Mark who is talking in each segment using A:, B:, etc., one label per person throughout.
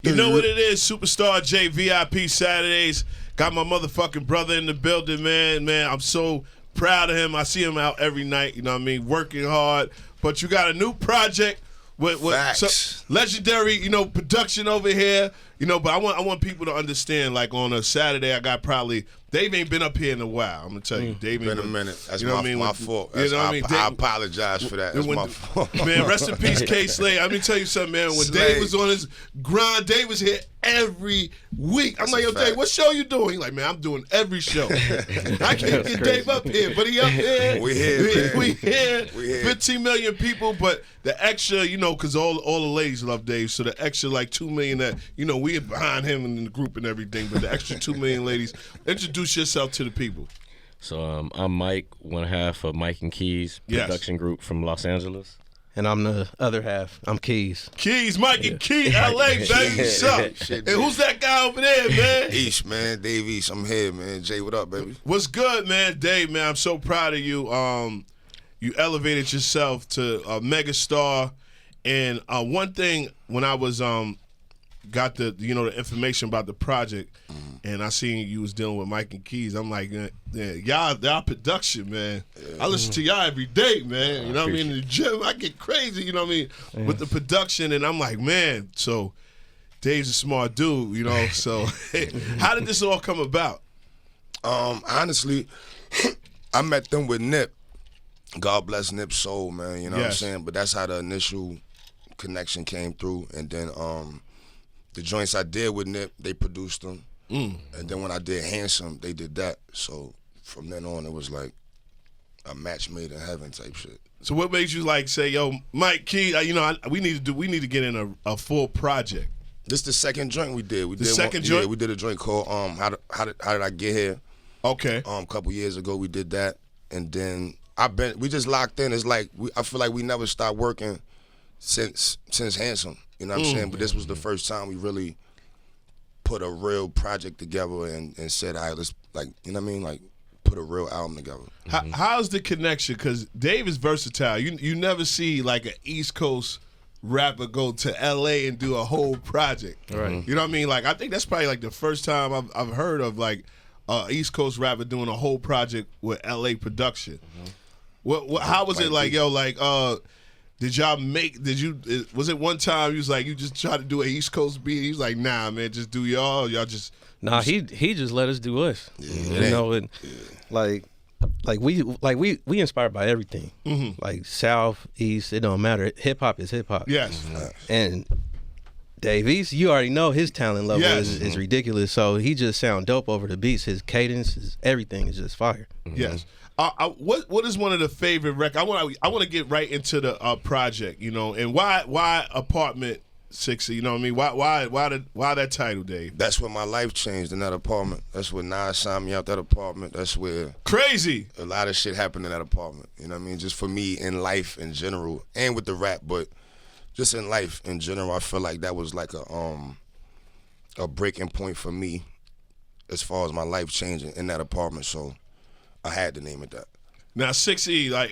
A: You know what it is, Superstar J, VIP Saturdays. Got my motherfucking brother in the building, man. Man, I'm so proud of him. I see him out every night, you know what I mean, working hard. But you got a new project with some legendary, production over here. But I want people to understand, like on a Saturday, I got probably Dave ain't been up here in a while. I'm gonna tell you, Dave
B: been a minute. That's my fault. I apologize for that. That's my fault.
A: Man, rest in peace, K Slade. Let me tell you something, man. When Dave was on his grind, Dave was here every week. I'm like, yo, Dave, what show you doing? He like, man, I'm doing every show. I can't get Dave up here, but he up here.
B: We here.
A: We here. 15 million people, but the extra, because all the ladies love Dave, so the extra like 2 million that, we behind him in the group and everything, but the extra 2 million ladies, introduce yourself to the people.
C: So I'm Mike, one half of Mike and Keys production group from Los Angeles.
D: And I'm the other half. I'm Keys.
A: Keys, Mike and Keys, LA, baby. What's up? And who's that guy over there, man?
B: East, man. Dave East. I'm here, man. Jay, what up, baby?
A: What's good, man? Dave, man, I'm so proud of you. You elevated yourself to a megastar. And one thing, when I was got the the information about the project, and I seen you was dealing with Mike and Keys, I'm like, y'all production, man. I listen to y'all every day, man. You know what I mean? In the gym, I get crazy, you know what I mean, with the production, and I'm like, man, so Dave's a smart dude, so how did this all come about?
B: Honestly, I met them with Nip. God bless Nip's soul, man, you know what I'm saying? But that's how the initial connection came through, and then the joints I did with Nip, they produced them. And then when I did Handsome, they did that. So from then on, it was like a match made in heaven type shit.
A: So what made you say, yo, Mike Key, we need to get in a full project?
B: This the second joint we did. We
A: did second joint?
B: Yeah, we did a joint called How Did I Get Here?
A: Okay.
B: A couple years ago we did that, and then we just locked in. It's like I feel like we never stopped working since Handsome. You know what I'm saying? But this was the first time we really put a real project together and said, all right, let's, put a real album together.
A: How's the connection? Because Dave is versatile. You never see like an East Coast rapper go to L.A. and do a whole project.
D: Right.
A: You know what I mean? Like, I think that's probably like the first time I've heard of like East Coast rapper doing a whole project with L.A. production. How was it like, yo, like, was it one time you was like, you just tried to do an East Coast beat? He was like, nah, man, just do y'all just.
D: Nah, he just let us do us. We inspired by everything. Like South, East, it don't matter. Hip hop is hip hop.
A: Yes.
D: And Dave East, you already know his talent level is ridiculous. So he just sound dope over the beats. His cadence, everything is just fire.
A: Yes. What is one of the favorite records? I want to get right into the project, and why Apartment 60? You know what I mean? Why that title, Dave?
B: That's when my life changed, in that apartment. That's when Nas signed me out that apartment. That's where
A: crazy
B: a lot of shit happened in that apartment. You know what I mean? Just for me in life in general, and with the rap, but just in life in general, I feel like that was like a breaking point for me as far as my life changing in that apartment. So I had to name it that.
A: Now 6E, like,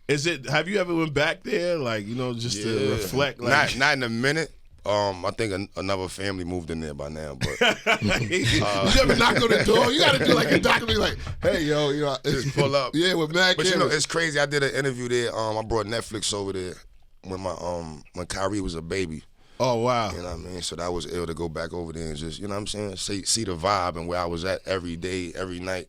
A: is it? Have you ever went back there, like, just to reflect? Like,
B: not in a minute. I think another family moved in there by now. But
A: you ever knock on the door? You got to do like a documentary, like, hey, yo,
B: just pull up.
A: Yeah, with Mac.
B: But it's crazy. I did an interview there. I brought Netflix over there when Kyrie was a baby.
A: Oh, wow.
B: You know what I mean? So that was ill to go back over there and just, you know what I'm saying, see the vibe and where I was at every day, every night.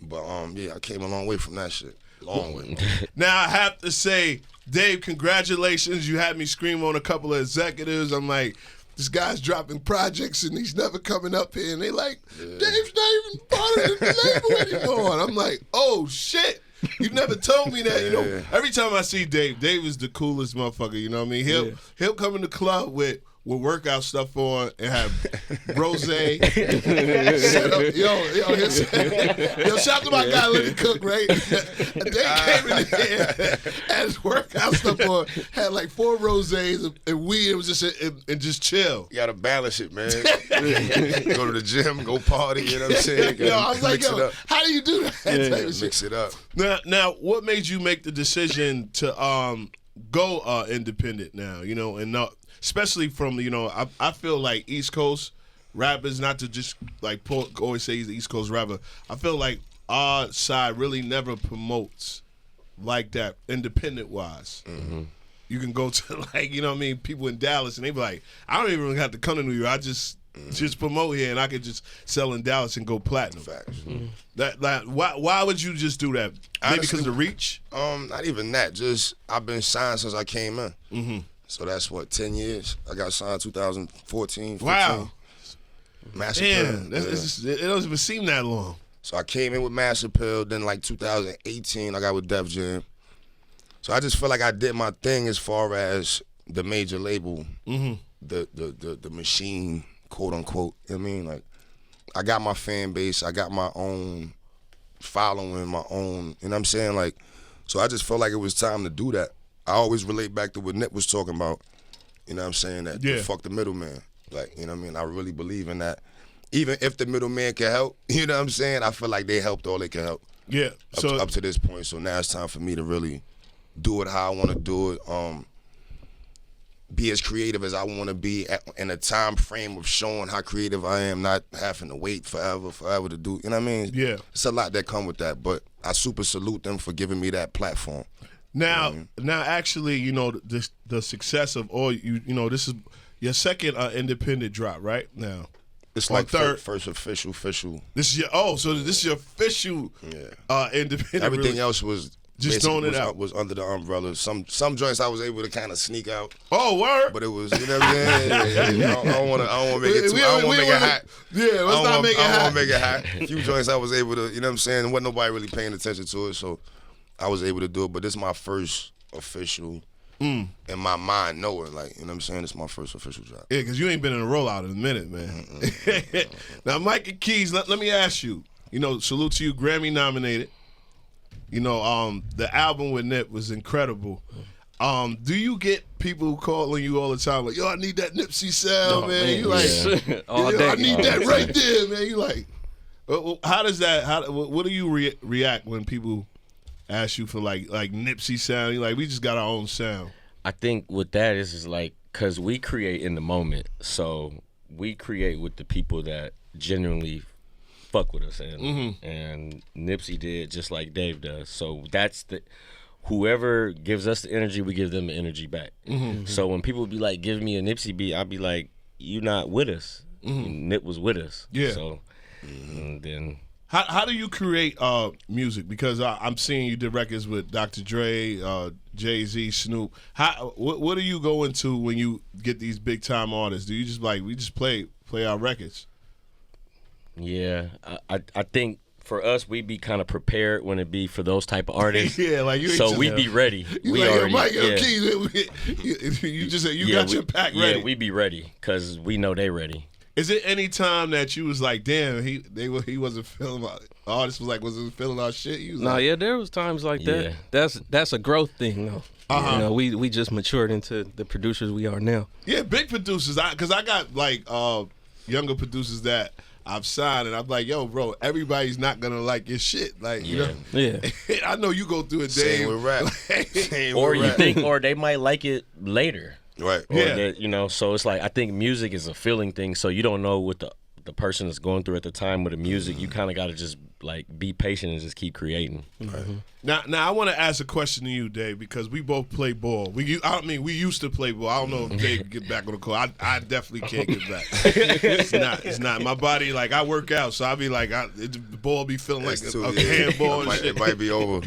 B: But I came a long way from that shit. Long way.
A: Now I have to say, Dave, congratulations. You had me scream on a couple of executives. I'm like, this guy's dropping projects and he's never coming up here. And they like, Dave's not even part of the label anymore. And I'm like, oh shit. You never told me that. Every time I see Dave is the coolest motherfucker. You know what I mean? He'll come in the club with workout stuff on and have rose. Set up, yo, shout to my guy Lenny Cook, right? Dave came in here, had his workout stuff on, had like 4 rosés and weed. It was just chill.
B: You gotta balance it, man. Go to the gym, go party. You know what I'm saying?
A: I was like, how do you do that?
B: Mix it up.
A: Now, what made you make the decision to go independent now, you know, and not, especially from, you know, I feel like East Coast rappers, not to just like always say he's the East Coast rapper, I feel like our side really never promotes like that independent wise. Mm-hmm. You can go to, like, you know what I mean, people in Dallas and they be like, I don't even have to come to New York. I just promote here and I could just sell in Dallas and go platinum.
B: Facts.
A: Mm-hmm. Why would you just do that? Maybe because of the reach?
B: Not even that. Just I've been signed since I came in.
A: Mm-hmm.
B: So that's what, 10 years. I got signed 2014, 15.
A: Wow.
B: Massive
A: Damn, it doesn't even seem that long.
B: So I came in with Massive Pill, then like 2018 I got with Def Jam. So I just feel like I did my thing as far as the major label, the machine, quote unquote. You know what I mean? Like, I got my fan base, I got my own following, my own, you know what I'm saying? Like, so I just felt like it was time to do that. I always relate back to what Nip was talking about, you know what I'm saying? That fuck the middleman. Like, you know what I mean? I really believe in that. Even if the middleman can help, you know what I'm saying? I feel like they helped all they can help.
A: Yeah.
B: Up to this point. So now it's time for me to really do it how I want to do it. Be as creative as I want to be in a time frame of showing how creative I am, not having to wait forever to do. You know what I mean?
A: Yeah.
B: It's a lot that come with that, but I super salute them for giving me that platform.
A: Now,
B: you know what I mean?
A: now, actually, you know, the success of all you know, this is your second independent drop, right? Now,
B: it's
A: or
B: like
A: third.
B: First official.
A: This is your so this is your official independent.
B: Everything else was
A: just throwing it out.
B: Was under the umbrella. Some joints I was able to kind of sneak out.
A: Oh, word!
B: But it was, you know what I'm saying? I don't want to make it too. I don't want to make it hot.
A: Yeah, let's not make it hot.
B: I don't want to make it hot. A few joints I was able to, you know what I'm saying? Wasn't nobody really paying attention to it, so I was able to do it. But this is my first official. In my mind, knowing, like, you know what I'm saying? It's my first official job.
A: Yeah, because you ain't been in a rollout in a minute, man. Now, Mike and Keys, let me ask you, you know, salute to you, Grammy nominated. You know, the album with Nip was incredible. Do you get people calling you all the time, like, yo, I need that Nipsey sound, man? You like, I need that right there, man. You like, how does that, what do you react when people ask you for like Nipsey sound? You like, we just got our own sound.
C: I think with that is like, cause we create in the moment, so we create with the people that genuinely fuck with us, and Nipsey did just like Dave does. So that's whoever gives us the energy, we give them the energy back. So when people be like, give me a Nipsey beat, I'll be like, you not with us. Nip was with us. Yeah. So and then.
A: How do you create music? Because I'm seeing you did records with Dr. Dre, Jay-Z, Snoop. What do you go into when you get these big time artists? Do you just like, we just play our records?
C: Yeah, I think for us, we be kind of prepared when it be for those type of artists.
A: Yeah, like you.
C: So we be ready.
A: You
C: we
A: like,
C: already.
A: Mike, you just said you got your pack ready.
C: Yeah, we be ready because we know they ready.
A: Is it any time that you was like, damn, he wasn't feeling my artist wasn't feeling our shit?
D: Yeah, there was times like that. Yeah. That's a growth thing though. You know, we just matured into the producers we are now.
A: Yeah, big producers. Because I got like younger producers that I've signed, and I'm like, yo, bro, everybody's not gonna like your shit. Like, you know, I know you go through it, Dave.
B: Same with rap.
C: Or you think, or they might like it later.
B: Right.
C: Or that, you know, so it's like, I think music is a feeling thing, so you don't know what the person is going through at the time with the music. You kind of got to just like be patient and just keep creating.
A: Right. Now I want to ask a question to you, Dave, because we both play ball. We used to play ball. I don't know if Dave can get back on the court. I definitely can't get back. It's not. My body, like, I work out, so I be like, the ball be feeling like a handball and shit.
B: It might be over.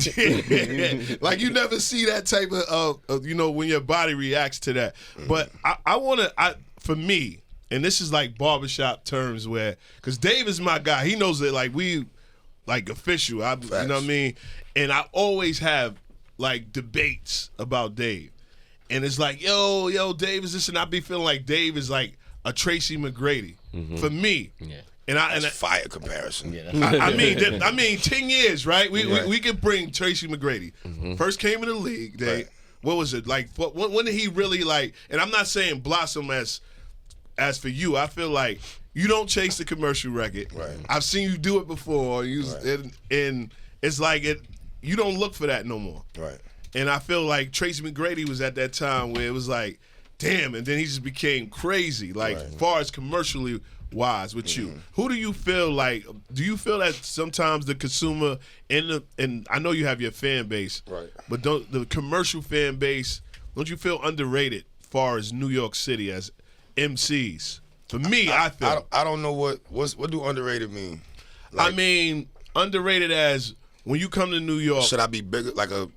A: Like, you never see that type of you know, when your body reacts to that. But I want to, for me, and this is like barbershop terms where, because Dave is my guy. He knows that, like, we, like, official. You know what I mean? And I always have, like, debates about Dave. And it's like, yo, Dave is this, and I be feeling like Dave is like a Tracy McGrady for me. Yeah. And
B: That's fire comparison.
C: Yeah,
A: I mean, 10 years, right? We could bring Tracy McGrady. First came in the league, Dave. Right. What was it like? When did he really, like? And I'm not saying blossom as for you. I feel like you don't chase the commercial record.
B: Right.
A: I've seen you do it before. And it's like you don't look for that no more.
B: Right.
A: And I feel like Tracy McGrady was at that time where it was like, damn, and then he just became crazy, like as far as commercially wise with you. Who do you feel like, do you feel that sometimes the consumer and I know you have your fan base,
B: right?
A: But don't the commercial fan base, don't you feel underrated as far as New York City as MCs? For me, I feel.
B: I don't know what do underrated mean? Like,
A: I mean, underrated as when you come to New York.
B: Should I be bigger, like a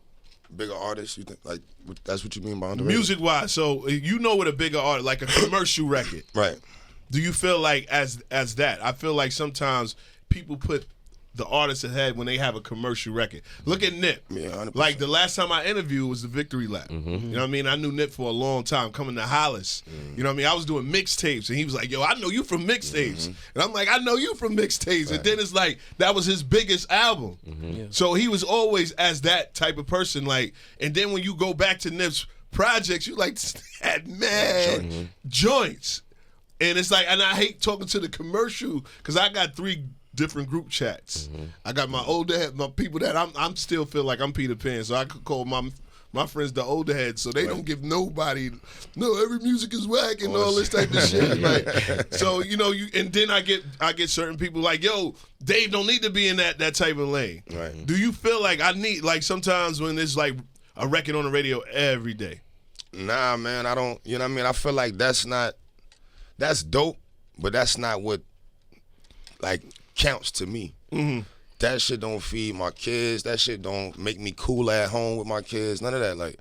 B: bigger artist? You think like that's what you mean by underrated?
A: Music wise, so you know what a bigger artist, like a commercial record,
B: right?
A: Do you feel like as that? I feel like sometimes people put the artist ahead when they have a commercial record. Look at Nip.
B: Yeah, 100%.
A: Like the last time I interviewed was the Victory Lap. You know what I mean? I knew Nip for a long time, coming to Hollis. You know what I mean? I was doing mixtapes, and he was like, "Yo, I know you from mixtapes," and I'm like, "I know you from mixtapes." And then it's like that was his biggest album. So he was always as that type of person. Like, and then when you go back to Nip's projects, you like had mad joints. And it's like, and I hate talking to the commercial because I got 3 different group chats. I got my older head, my people that I'm still feel like I'm Peter Pan, so I could call my friends the older heads, so they don't give nobody, no, every music is whack and all this type of shit. Like, so you know, and then I get certain people like, yo, Dave don't need to be in that type of lane.
B: Right.
A: Do you feel like I need, like sometimes when there's like a record on the radio every day?
B: Nah, man, I don't. You know what I mean? I feel like that's dope, but that's not what like counts to me. That shit don't feed my kids. That shit don't make me cool at home with my kids. None of that. Like,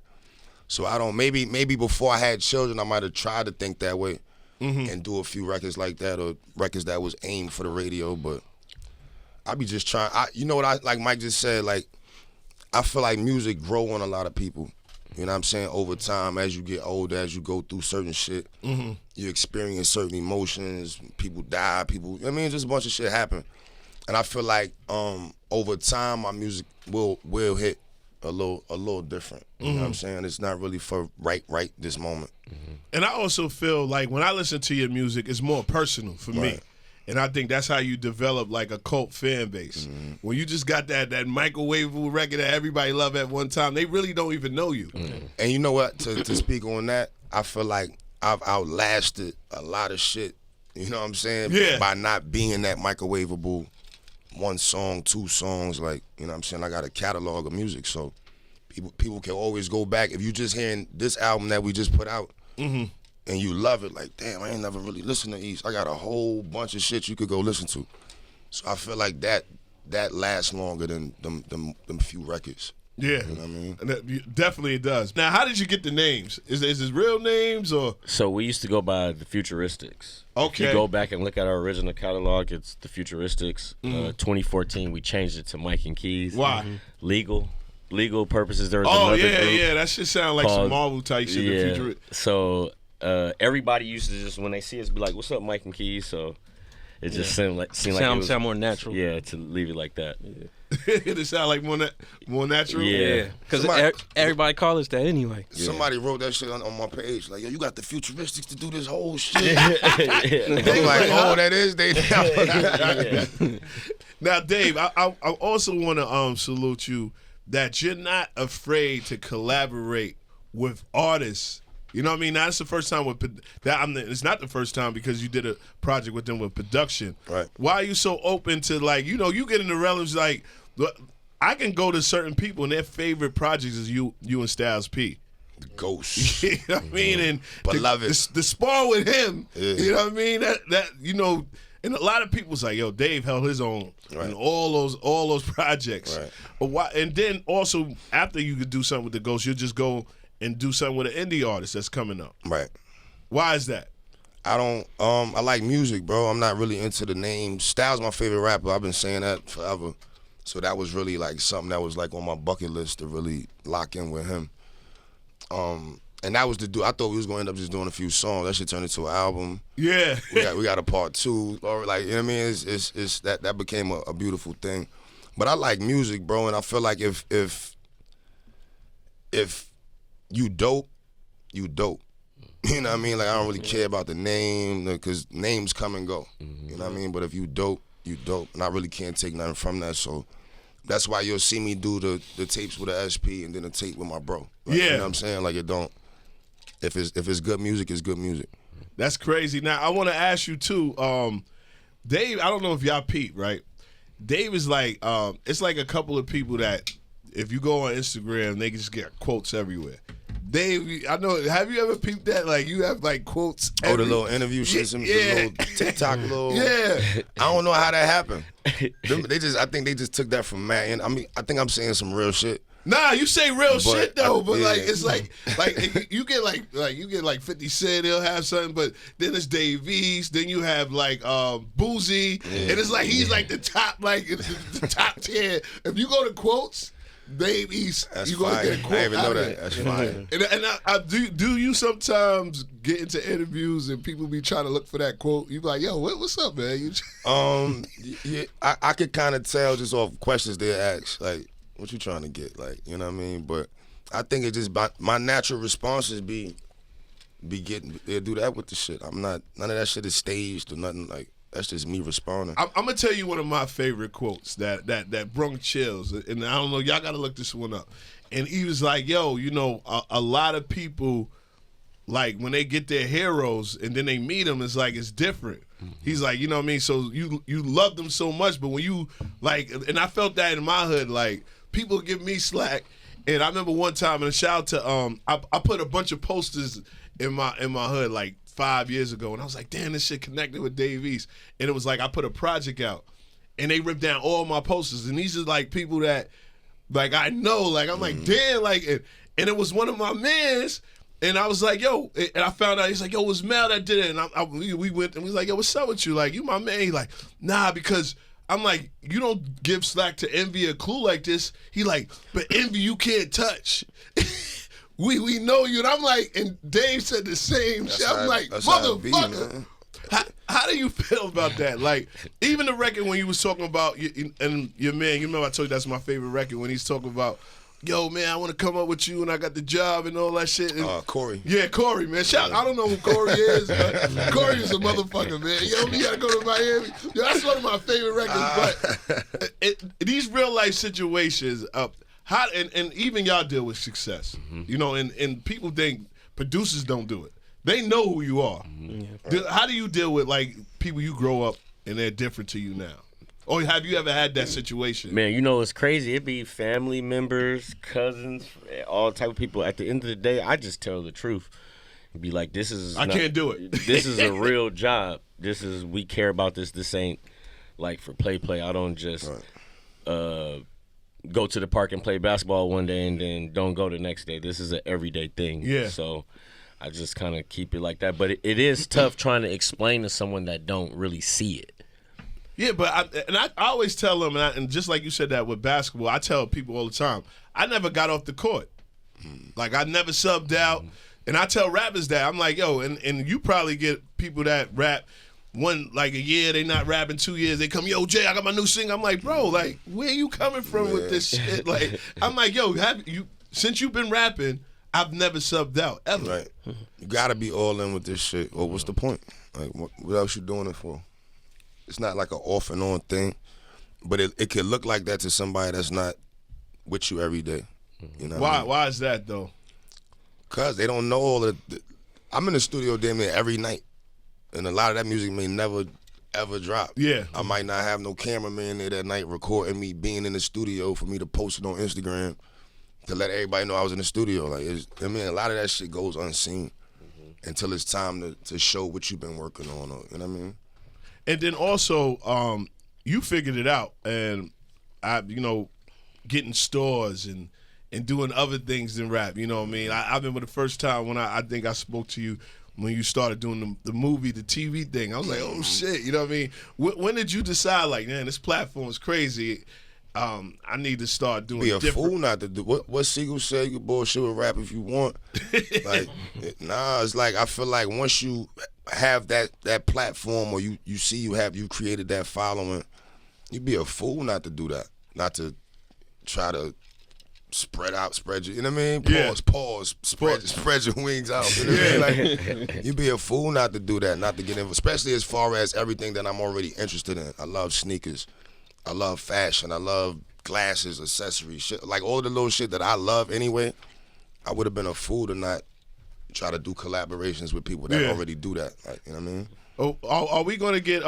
B: so I don't. Maybe before I had children, I might have tried to think that way and do a few records like that or records that was aimed for the radio. But I be just trying. You know what? Like Mike just said. Like, I feel like music grow on a lot of people. You know what I'm saying? Over time, as you get older, as you go through certain shit, you experience certain emotions. People die. People. I mean, just a bunch of shit happen. And I feel like over time, my music will hit a little different. You know what I'm saying? It's not really for right this moment.
A: And I also feel like when I listen to your music, it's more personal for me. And I think that's how you develop like a cult fan base. When you just got that microwavable record that everybody loved at one time, they really don't even know you.
B: And you know what? To speak on that, I feel like I've outlasted a lot of shit. You know what I'm saying?
A: Yeah.
B: By not being that microwavable 1 song, 2 songs, like, you know what I'm saying? I got a catalog of music, so people can always go back. If you just hearing this album that we just put out and you love it, like, damn, I ain't never really listened to East. I got a whole bunch of shit you could go listen to. So I feel like that lasts longer than them few records.
A: Yeah,
B: you know what I mean?
A: Definitely it does. Now, how did you get the names? Is this real names or?
C: So we used to go by the Futuristics.
A: Okay.
C: If you go back and look at our original catalog, it's the Futuristics. 2014, we changed it to Mike and Keys.
A: Why?
C: Legal purposes. There was another group
A: that shit sound like some Marvel type shit.
C: Yeah. So everybody used to just, when they see us, be like, "What's up, Mike and Keys?" So it just seemed like it was,
D: sound more natural.
C: Yeah, to leave it like that. Yeah.
A: It sound like more natural.
C: Yeah,
D: because everybody call us that anyway.
B: Somebody wrote that shit on my page, like, yo, you got the Futuristics to do this whole shit. They like, oh, that is they.
A: Now, Dave, I also want to salute you that you're not afraid to collaborate with artists. You know what I mean? That's the first time with that. It's not the first time because you did a project with them with production.
B: Right.
A: Why are you so open to, like, you know, you get in the realms like, I can go to certain people and their favorite projects is you and Styles P.
B: The Ghost.
A: You know what I mean? And
B: Beloved.
A: the spar with him.
B: Yeah.
A: You know what I mean? That you know, and a lot of people's like, yo, Dave held his own in all those projects.
B: Right.
A: But why? And then also after you could do something with the Ghost, you'll just go and do something with an indie artist that's coming up.
B: Right.
A: Why is that?
B: I don't. I like music, bro. I'm not really into the names. Styles my favorite rapper. I've been saying that forever. So that was really like something that was like on my bucket list to really lock in with him. And that was I thought we was going to end up just doing a few songs. That shit turned into an album.
A: Yeah.
B: we got a part 2. Or like, you know what I mean? It's that became a beautiful thing. But I like music, bro, and I feel like if you dope, you dope. You know what I mean? Like, I don't really care about the name, because names come and go. You know what I mean? But if you dope, you dope. And I really can't take nothing from that. So That's why you'll see me do the tapes with a SP and then a tape with my bro. Like,
A: yeah.
B: You know what I'm saying? Like, it don't. If it's good music, it's good music.
A: That's crazy. Now, I want to ask you, too, Dave, I don't know if y'all peep, right? Dave is like, it's like a couple of people that, if you go on Instagram, they can just get quotes everywhere. Dave, I know, have you ever peeped that? Like, you have, like, quotes
B: the little interview shit, the little TikTok little.
A: Yeah.
B: I don't know how that happened. I think they just took that from Matt. And I mean, I think I'm saying some real shit.
A: Nah, you say real shit though, but
B: yeah.
A: like it's like you get like 50 Cent, he'll have something, but then it's Dave East, then you have like Boozy, and it's like he's like the top, like the top tier. If you go to quotes, Dave East, you gonna get a quote.
B: I didn't even know
A: that.
B: That's fine.
A: And I do you sometimes get into interviews and people be trying to look for that quote? You be like, yo, what's up, man?
B: Yeah, I could kind of tell just off questions they ask, like, what you trying to get, like, you know what I mean? But I think it just my natural responses be getting do that with the shit. I'm not, none of that shit is staged or nothing. Like, that's just me responding.
A: I'm gonna tell you one of my favorite quotes that brung chills, and I don't know, y'all gotta look this one up. And he was like, yo, you know, a lot of people, like, when they get their heroes and then they meet them, it's like it's different. He's like, you know what I mean? So you love them so much, but when you, like, and I felt that in my hood, like, people give me slack. And I remember one time, and a shout out to, I put a bunch of posters in my hood, like, 5 years ago, and I was like, damn, this shit connected with Dave East. And it was like, I put a project out, and they ripped down all my posters, and these are, like, people that, like, I know, like, I'm like, damn, like, and it was one of my mans. And I was like, yo, and I found out, he's like, yo, it was Mel that did it. And we went, and we was like, yo, what's up with you? Like, you my man. He like, nah, because I'm like, you don't give slack to Envy a clue like this. He like, but Envy you can't touch. we know you. And I'm like, and Dave said the same shit. I'm like, motherfucker. How do you feel about that? Like, even the record when you was talking about, and your man, you remember I told you that's my favorite record, when he's talking about, yo, man, I want to come up with you, and I got the job and all that shit. And,
B: Corey.
A: Yeah, Corey, man. I don't know who Corey is, but Corey is a motherfucker, man. Yo, we got to go to Miami. Yo, that's one of my favorite records. But these real-life situations, and even y'all deal with success, you know, and people think producers don't do it. They know who you are. How do you deal with, like, people you grow up and they're different to you now? Or have you ever had that situation?
C: Man, you know, it's crazy. It be family members, cousins, all type of people. At the end of the day, I just tell the truth. Be like, this is
A: I can't do it.
C: This is a real job. We care about this. This ain't like for play. I don't just go to the park and play basketball one day and then don't go the next day. This is an everyday thing.
A: Yeah.
C: So I just kind of keep it like that. But it is tough trying to explain to someone that don't really see it.
A: Yeah, but I always tell them, and just like you said that with basketball, I tell people all the time, I never got off the court. Like, I never subbed out. And I tell rappers that. I'm like, yo, and you probably get people that rap like a year, they not rapping 2 years, they come, yo, Jay, I got my new single. I'm like, bro, like, where you coming from with this shit? Like, I'm like, yo, since you've been rapping, I've never subbed out, ever.
B: Right. You got to be all in with this shit. Or what's the point? Like, what else you doing it for? It's not like an off and on thing, but it could look like that to somebody that's not with you every day. You know
A: why?
B: I mean?
A: Why is that though?
B: Cause they don't know all the. I'm in the studio damn near every night, and a lot of that music may never ever drop.
A: Yeah,
B: I might not have no cameraman there that night recording me being in the studio for me to post it on Instagram to let everybody know I was in the studio. Like, a lot of that shit goes unseen until it's time to show what you've been working on. You know what I mean?
A: And then also, you figured it out, and getting stores and doing other things than rap. You know what I mean? I remember the first time when I think I spoke to you when you started doing the movie, the TV thing. I was like, oh shit, you know what I mean? When did you decide, like, man, this platform is crazy? I need to start doing different. Be a
B: fool not to do what Siegel said. You can bullshit with rap if you want. Like, nah, it's like I feel like once you have that platform, or you see you created that following, you'd be a fool not to do that, not to try to spread you. You know what I mean? Pause. Spread your wings out. You know what I mean? Like, you'd be a fool not to do that, not to get in, especially as far as everything that I'm already interested in. I love sneakers. I love fashion. I love glasses, accessories, shit, like all the little shit that I love anyway. I would have been a fool to not try to do collaborations with people that already do that. Like, you know what I mean?
A: Oh, are we gonna get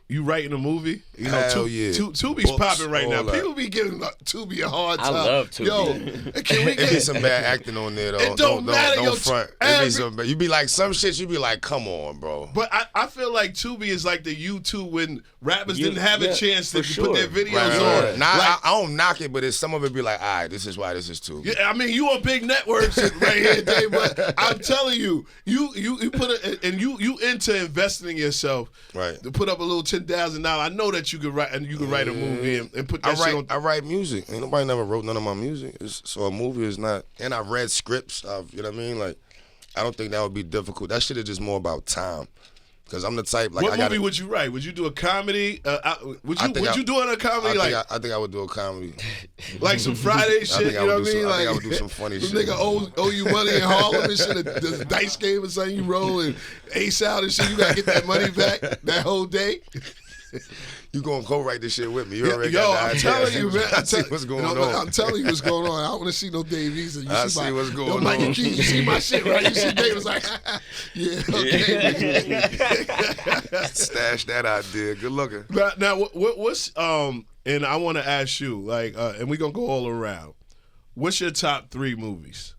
A: you writing a movie? You know,
B: Hell yeah.
A: Tubi's popping right now.
B: that.
A: People be giving Tubi a hard time.
C: I love Tubi.
A: Yo, can we
B: It be
A: get
B: some bad acting on there though.
A: It don't matter, yo,
B: Don't front. It be some bad. You be like some shit. You be like, come on, bro.
A: But I feel like Tubi is like the YouTube when rappers didn't have a chance to put
C: sure.
A: their videos
B: Right.
A: on.
B: Nah,
A: Like,
B: I don't knock it, but it's some of it be like, all right, this is why this is too.
A: yeah, I mean, you on big networks right here, Dave. But I'm telling you, you put it, and you into investing in yourself,
B: Right.
A: To put up a little $10,000. I know that you could write and you can write a movie and put that shit on.
B: I write music. Ain't nobody never wrote none of my music. So a movie is not. And I read scripts. You know what I mean? Like, I don't think that would be difficult. That shit is just more about time. Because I'm the type like.
A: What movie would you write? Would you do a comedy? Would you do a comedy
B: I think I would do a comedy.
A: Like some Friday shit? You know what I mean?
B: I think I
A: Like
B: would do some funny
A: some
B: shit.
A: nigga owe you money in Harlem and shit. The dice game or something you roll and ace out and shit. You gotta get that money back that whole day.
B: You gonna co-write this shit with me? You already
A: Yo,
B: got the
A: I'm
B: idea.
A: telling you, man.
B: I see what's going on.
A: I'm telling you what's going on. I don't want to see no Dave Eason.
B: I see what's going on.
A: Mikey Keys, you see my shit, right? You see Dave was like, yeah, okay.
B: Stash that idea. Good looking.
A: Now what's and I want to ask you, like, and we're gonna go all around. What's your top 3 movies?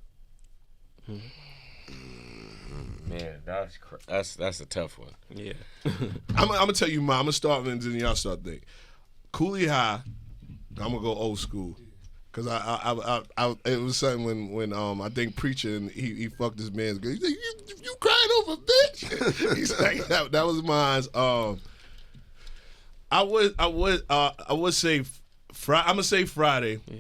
C: Man, that's a tough one.
D: Yeah.
A: I'm gonna tell you mine. I'm gonna start and then y'all start thinking. Coolie High. I'm gonna go old school. Cause I it was something when I think Preacher and he fucked his man's girl. He's like, you crying over a bitch? He's like that was mine. I would say I'm gonna say Friday. Yeah.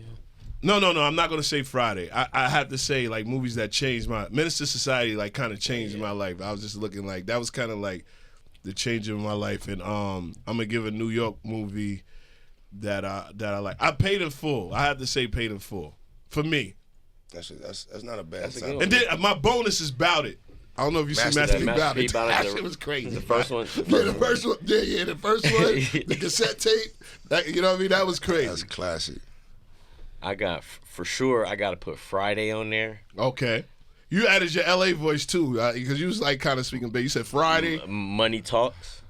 A: No, I'm not gonna say Friday. I have to say like movies that changed my Minister Society, like kind of changed my life. I was just looking like that was kind of like the change in my life, and I'm gonna give a New York movie that I like. I Paid in Full. I have to say Paid in Full for me.
B: That's not a bad
C: That's a
B: time.
C: good
A: And then my bonus is Bout It. I don't know if you see Master P Bout It. That shit was crazy.
C: The first one.
A: Yeah, the first one. Yeah, the first one. The cassette tape. You know what I mean? That was crazy.
B: That's classic.
C: I got for sure. I got to put Friday on there.
A: Okay. You added your LA voice too, because you was like kind of speaking big. You said Friday.
C: Money Talks.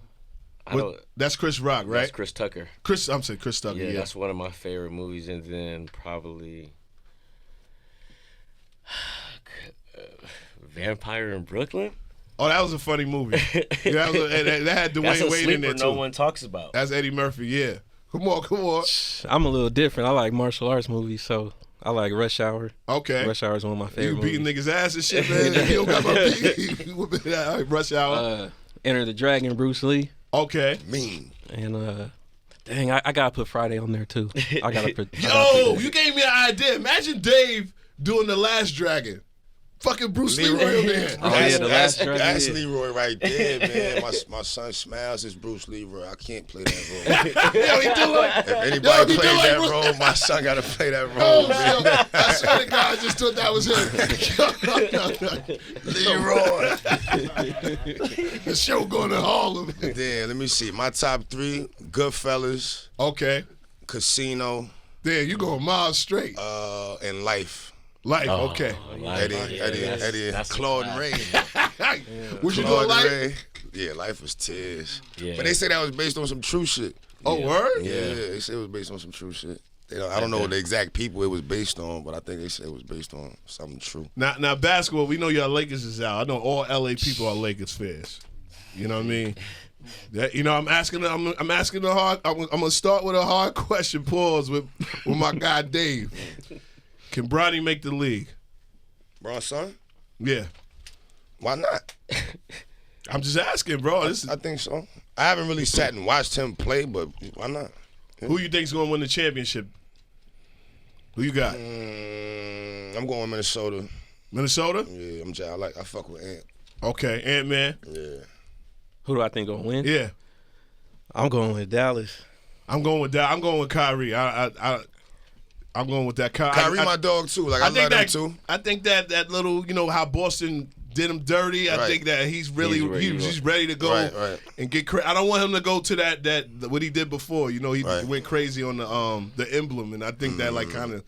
A: That's Chris Rock, right?
C: That's Chris Tucker.
A: I'm saying Chris Tucker.
C: Yeah, that's one of my favorite movies, and then probably Vampire in Brooklyn.
A: Oh, that was a funny movie. Yeah, that had Dwayne Wade in there too.
C: No one talks about.
A: That's Eddie Murphy. Yeah. Come on.
D: I'm a little different. I like martial arts movies, so I like Rush Hour.
A: Okay.
D: Rush Hour is one of my favorite
A: You beating
D: movies.
A: niggas' ass and shit, man. You don't got my beat. Rush Hour.
D: Enter the Dragon, Bruce Lee.
A: Okay.
B: Mean.
D: And dang, I gotta put Friday on there too. I gotta put.
A: Yo, you gave me an idea. Imagine Dave doing The Last Dragon. Fucking Bruce Leroy over there.
D: Oh, yeah, The Last Dragon.
B: That's
D: Yeah.
B: Leroy right there, man. My son smiles as Bruce Leroy. I can't play that role.
A: Yo, he do like.
B: If anybody
A: he
B: plays
A: do like
B: that
A: Bruce-
B: role, my son got to play that role.
A: Oh,
B: man.
A: yo, I swear to God, I just thought that was him. The show going to Harlem.
B: Then let me see. My top 3: Goodfellas,
A: Okay.
B: Casino,
A: There, you going miles straight.
B: and Life.
A: Life, okay.
B: Eddie,
C: that's
B: Claude and Ray.
A: What you doing,
B: Claude and
A: Life?
B: Ray. Yeah, Life was tears.
C: Yeah.
B: But they say that was based on some true shit.
A: Oh, word?
B: Yeah, they say it was based on some true shit. I don't know the exact people it was based on, but I think they say it was based on something true.
A: Now basketball, we know your Lakers is out. I know all LA people are Lakers fans. You know what I mean? I'm asking the hard. I'm gonna start with a hard question. Pause with my guy Dave. Can Bronny make the league?
B: Bron's son?
A: Yeah.
B: Why not?
A: I'm just asking, bro.
B: I think so. I haven't really sat and watched him play, but why not?
A: Who you think's gonna win the championship? Who you got?
B: I'm going Minnesota.
A: Minnesota?
B: Yeah, I fuck with Ant.
A: Okay, Ant-Man.
B: Yeah.
D: Who do I think gonna win?
A: Yeah.
D: I'm going with Dallas.
A: I'm going with that. I'm going with Kyrie. I'm going with that.
B: Kyrie, my dog too. Like I love him too.
A: I think that little, how Boston did him dirty. I think that he's ready to go and get crazy. I don't want him to go to that what he did before. You know, he went crazy on the emblem, and I think that like kind of.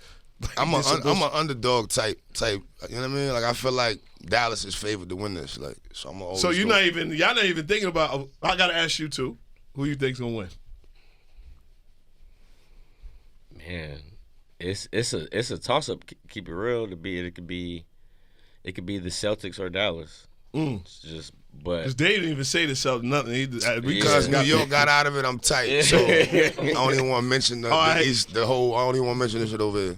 B: I'm an underdog type. You know what I mean? Like I feel like Dallas is favored to win this. Like so, I'm always.
A: So y'all not even thinking about. I gotta ask you too. Who you think's gonna win?
C: Man, it's a toss up. Keep it real. It could be the Celtics or Dallas. It's just, but
A: because they didn't even say the Celtics nothing.
B: Because New York got out of it, I'm tight. So I don't even want to mention the whole. I don't even want to mention this shit over here.